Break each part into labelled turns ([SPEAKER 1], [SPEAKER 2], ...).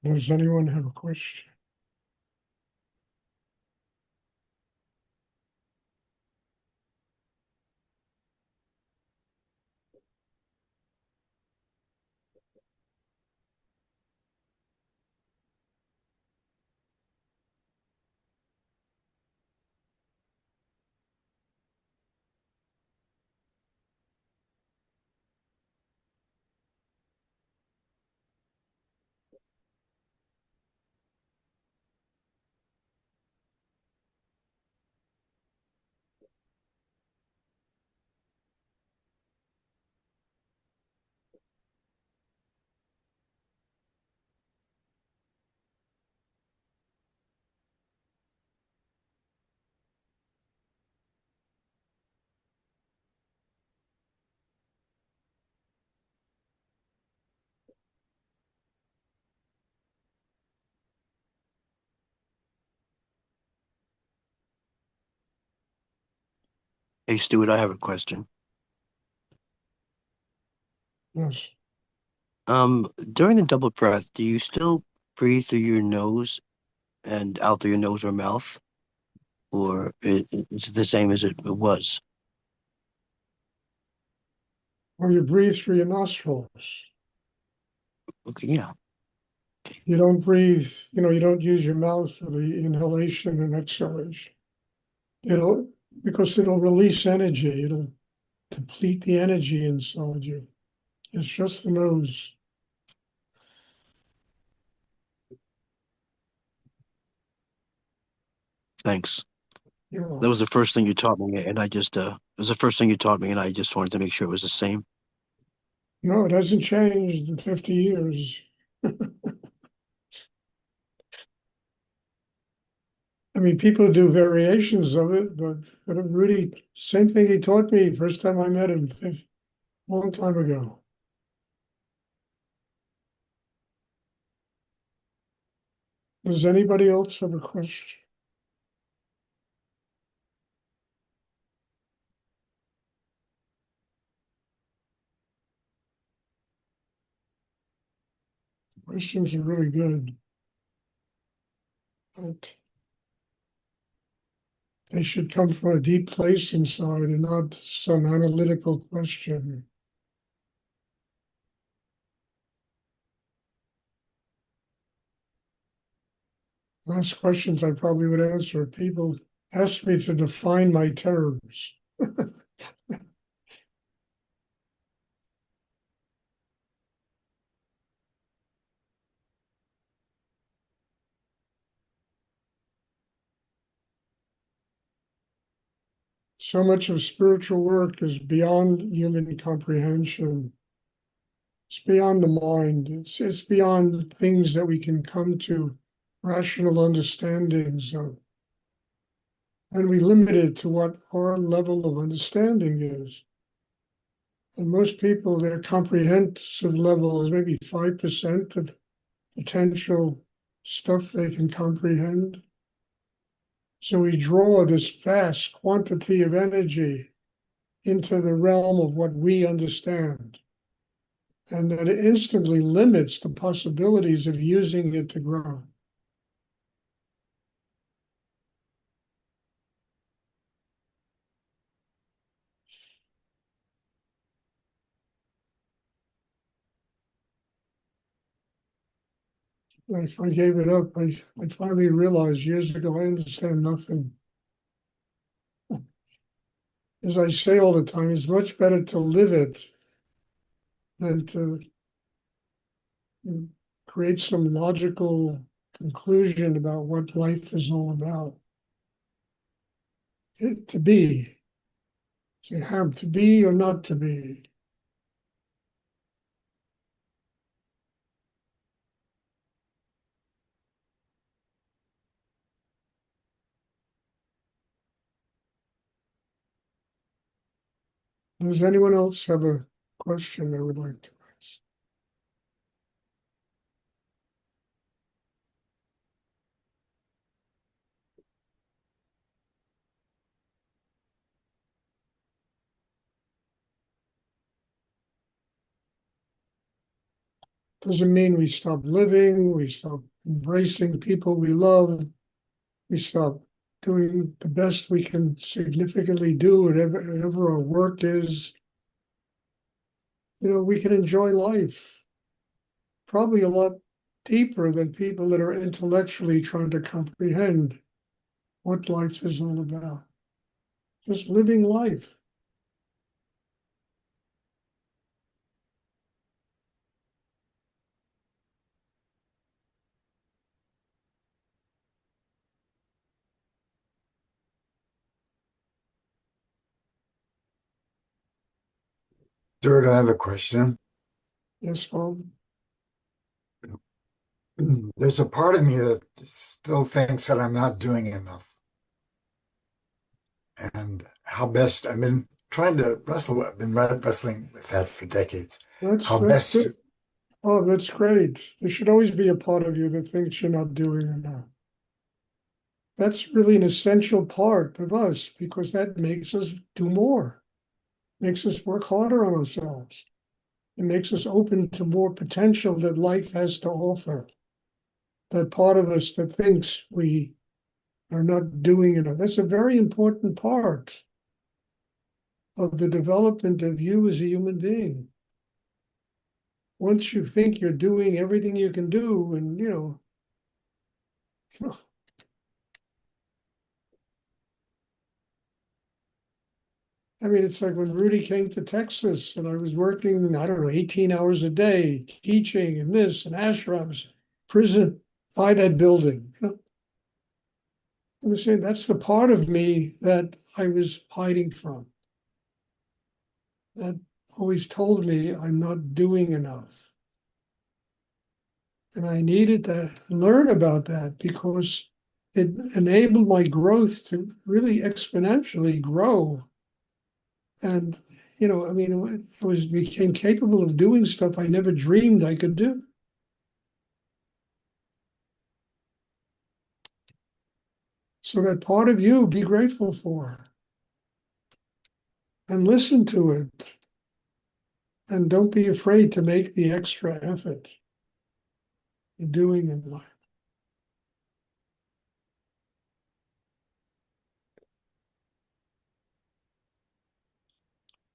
[SPEAKER 1] Does anyone have a question?
[SPEAKER 2] Hey, Stuart, I have a question.
[SPEAKER 1] Yes.
[SPEAKER 2] During the double breath, do you still breathe through your nose and out through your nose or mouth, or is it the same as it was?
[SPEAKER 1] Well, you breathe through your nostrils.
[SPEAKER 2] Okay, yeah.
[SPEAKER 1] You don't breathe, you don't use your mouth for the inhalation and exhalation. It'll, because it'll release energy. It'll deplete the energy inside you. It's just the nose.
[SPEAKER 2] Thanks.
[SPEAKER 1] You're
[SPEAKER 2] That was
[SPEAKER 1] welcome.
[SPEAKER 2] the first thing you taught me, and it was the first thing you taught me, and I just wanted to make sure it was the same.
[SPEAKER 1] No, it hasn't changed in 50 years. I mean, people do variations of it, but Rudy, same thing he taught me first time I met him, a long time ago. Does anybody else have a question? Questions are really good, but they should come from a deep place inside and not some analytical question. Last questions I probably would answer. People ask me to define my terms. So much of spiritual work is beyond human comprehension. It's beyond the mind. It's beyond things that we can come to rational understandings of. And we limit it to what our level of understanding is. And most people, their comprehensive level is maybe 5% of potential stuff they can comprehend. So we draw this vast quantity of energy into the realm of what we understand. And that it instantly limits the possibilities of using it to grow. I gave it up. I finally realized years ago I understand nothing. As I say all the time, it's much better to live it than to create some logical conclusion about what life is all about. To be, to have to be or not to be. Does anyone else have a question they would like to ask? Doesn't mean we stop living, we stop embracing people we love, we stop doing the best we can significantly do, whatever our work is. We can enjoy life probably a lot deeper than people that are intellectually trying to comprehend what life is all about. Just living life.
[SPEAKER 3] Stuart, I have a question.
[SPEAKER 1] Yes, Bob.
[SPEAKER 3] There's a part of me that still thinks that I'm not doing enough. And how best, I've been trying to wrestle, I've been wrestling with that for decades. How
[SPEAKER 1] That's
[SPEAKER 3] best
[SPEAKER 1] good. Oh, that's great. There should always be a part of you that thinks you're not doing enough. That's really an essential part of us because that makes us do more, makes us work harder on ourselves. It makes us open to more potential that life has to offer. That part of us that thinks we are not doing enough. That's a very important part of the development of you as a human being. Once you think you're doing everything you can do, and I mean, it's like when Rudy came to Texas and I was working, I don't know, 18 hours a day, teaching and this and ashrams, prison, by that building. And I'm saying that's the part of me that I was hiding from. That always told me I'm not doing enough. And I needed to learn about that because it enabled my growth to really exponentially grow. And, I mean, became capable of doing stuff I never dreamed I could do. So that part of you, be grateful for and listen to it. And don't be afraid to make the extra effort you're doing in life.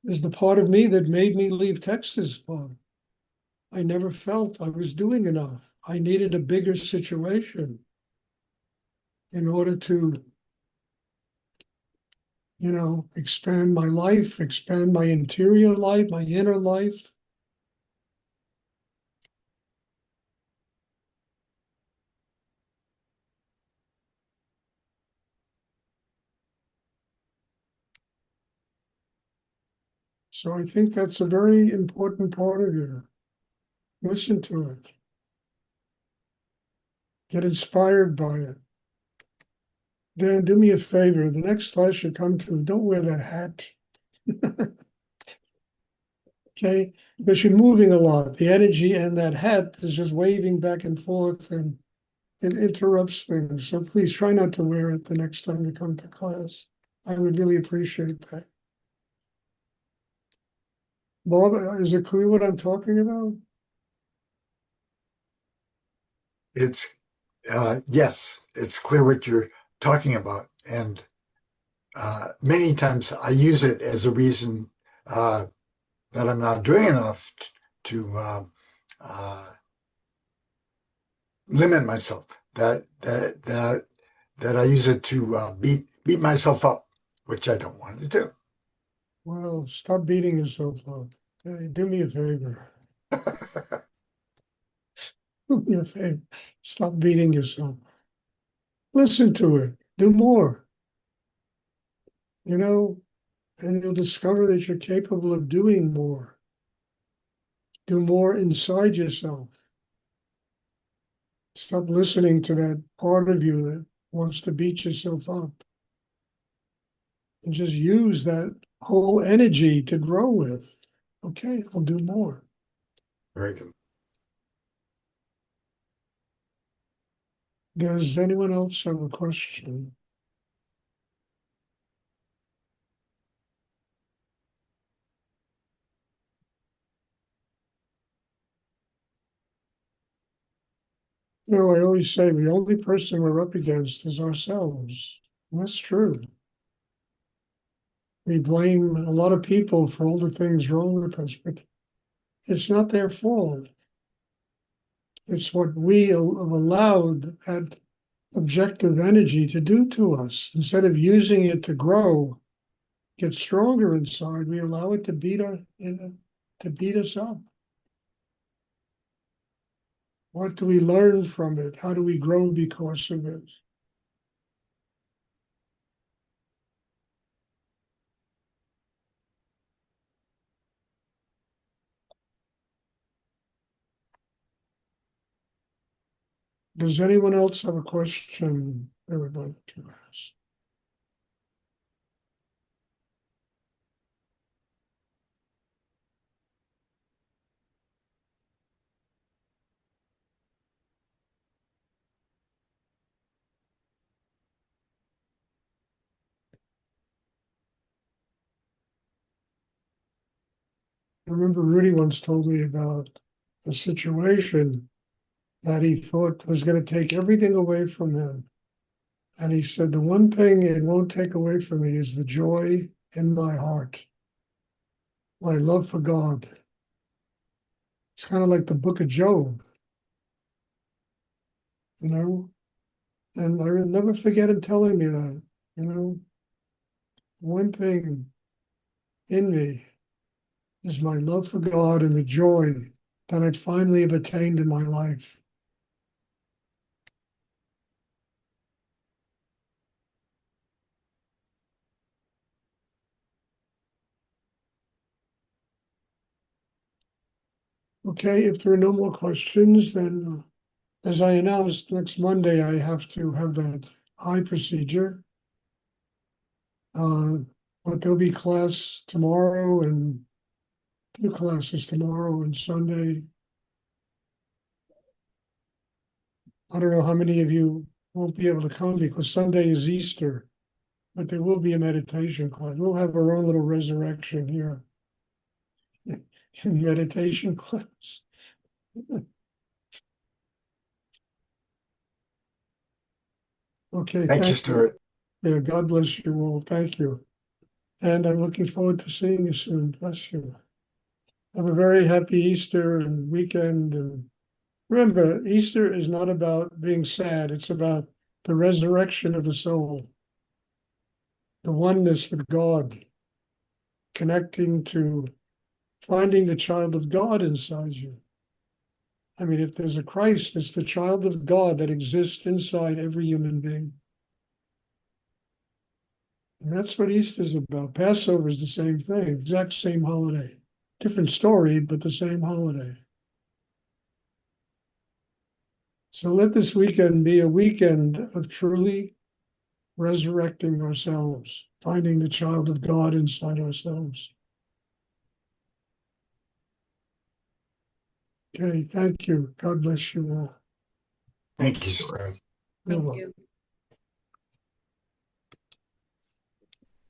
[SPEAKER 1] There's the part of me that made me leave Texas, Bob. I never felt I was doing enough. I needed a bigger situation in order to, expand my life, expand my interior life, my inner life. So I think that's a very important part of you. Listen to it. Get inspired by it. Dan, do me a favor. The next class you come to, don't wear that hat. Okay? Because you're moving a lot. The energy and that hat is just waving back and forth and it interrupts things. So please try not to wear it the next time you come to class. I would really appreciate that. Bob, is it clear what I'm talking about?
[SPEAKER 3] it's, yes, it's clear what you're talking about. And many times I use it as a reason that I'm not doing enough to limit myself. That I use it to beat myself up, which I don't want to do.
[SPEAKER 1] Well, stop beating yourself up. Hey, do me a favor. Do me a favor. Stop beating yourself up. Listen to it. Do more. And you'll discover that you're capable of doing more. Do more inside yourself. Stop listening to that part of you that wants to beat yourself up. And just use that whole energy to grow with. Okay, I'll do more.
[SPEAKER 3] Very good.
[SPEAKER 1] Does anyone else have a question? I always say the only person we're up against is ourselves. And that's true. We blame a lot of people for all the things wrong with us, but it's not their fault. It's what we have allowed that objective energy to do to us. Instead of using it to grow, get stronger inside, we allow it to beat us up. What do we learn from it? How do we grow because of it? Does anyone else have a question they would like to ask? I remember Rudy once told me about a situation that he thought was going to take everything away from him. And he said, the one thing it won't take away from me is the joy in my heart, my love for God. It's kind of like the book of Job, you know? And I will never forget him telling me that, you know? One thing in me is my love for God and the joy that I finally have attained in my life. Okay, if there are no more questions, then as I announced, next Monday I have to have that eye procedure. But there'll be class tomorrow and 2 classes tomorrow and Sunday. I don't know how many of you won't be able to come because Sunday is Easter, but there will be a meditation class. We'll have our own little resurrection here in meditation class. Okay,
[SPEAKER 3] Thank you,
[SPEAKER 1] thank you.
[SPEAKER 3] Stuart.
[SPEAKER 1] Yeah, God bless you all. Thank you. And I'm looking forward to seeing you soon. Bless you. Have a very happy Easter and weekend. And remember, Easter is not about being sad. It's about the resurrection of the soul, the oneness with God, connecting to finding the child of God inside you. I mean, if there's a Christ, it's the child of God that exists inside every human being. And that's what Easter's about. Passover is the same thing, exact same holiday. Different story, but the same holiday. So let this weekend be a weekend of truly resurrecting ourselves, finding the child of God inside ourselves. Okay, thank you. God bless you all.
[SPEAKER 3] Thank you, Stuart.
[SPEAKER 1] You're
[SPEAKER 4] Thank
[SPEAKER 1] welcome.
[SPEAKER 4] you.